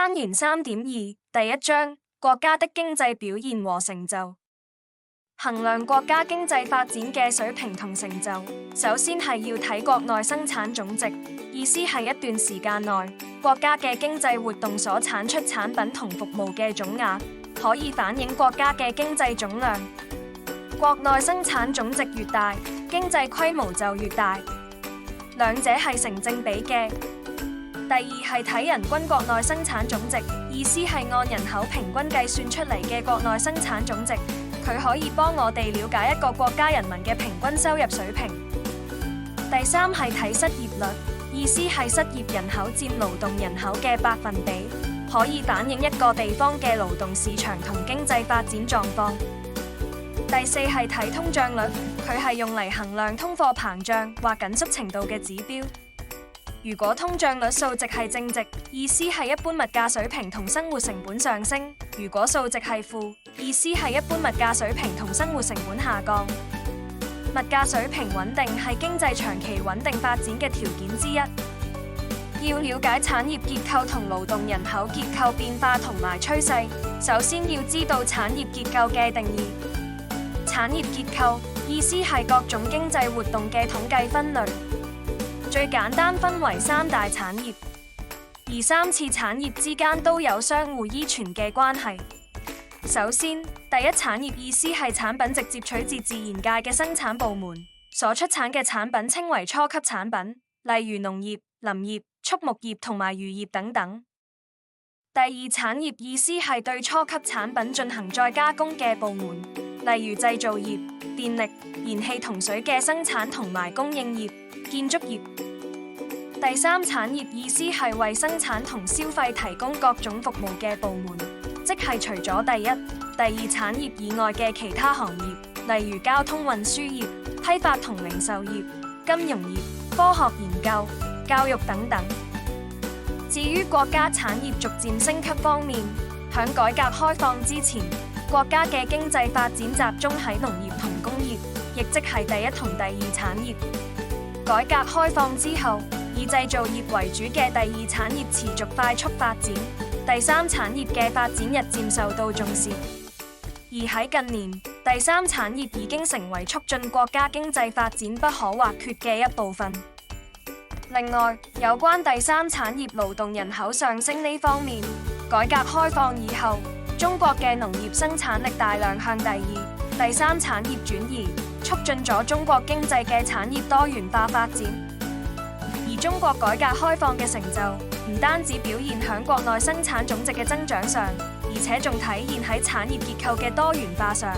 單元3.2第一章國家的經濟表現和成就。衡量國家經濟發展嘅水平同成就，首先係要睇國內生產總值，意思係一段時間內國家嘅經濟活動所產出產品同服務嘅總額，可以反映國家嘅經濟總量。國內生產總值越大，經濟規模就越大，兩者係成正比嘅。第二係睇人均國內生產總值，意思係按人口平均計算出嚟嘅國內生產總值，佢可以幫我哋了解一個國家人民嘅平均收入水平。第三係睇失業率，意思係失業人口佔勞動人口嘅百分比，可以反映一個地方嘅勞動市場同經濟發展狀況。第四係睇通脹率，佢係用嚟衡量通貨膨脹或緊縮程度嘅指標。如果通脹率數值係正值，意思係一般物價水平同生活成本上升；如果數值係負，意思係一般物價水平同生活成本下降。物價水平穩定係經濟長期穩定發展嘅條件之一。要了解產業結構同勞動人口結構變化同埋趨勢，首先要知道產業結構嘅定義。產業結構意思係各種經濟活動嘅統計分類。最簡單分為三大產業，而三次產業之間都有相互依存嘅關係。首先，第一產業意思係產品直接取自自然界嘅生產部門所出產嘅產品，稱為初級產品，例如農業、林業、畜牧業同埋漁業等等。第二產業意思係對初級產品進行再加工嘅部門，例如製造業、電力、燃氣同水嘅生產同埋供應業、建築業。第三產業意思係為生產同消費提供各種服務嘅部門，即係除咗第一、第二產業以外嘅其他行業，例如交通運輸業、批發同零售業、金融業、科學研究、教育等等。至於國家產業逐漸升級方面，響改革開放之前，國家嘅經濟發展集中喺農業同工業，亦即係第一同第二產業。改革開放之後，以製造業為主嘅第二產業持續快速發展，第三產業嘅發展日漸受到重視。而喺近年，第三產業已經成為促進國家經濟發展不可或缺嘅一部分。另外，有關第三產業勞動人口上升呢方面，改革開放以後，中國嘅農業生產力大量向第二、第三產業轉移，促進咗中國經濟嘅產業多元化發展。而中國改革開放嘅成就，唔單止表現喺國內生產總值嘅增長上，而且仲體現喺產業結構嘅多元化上。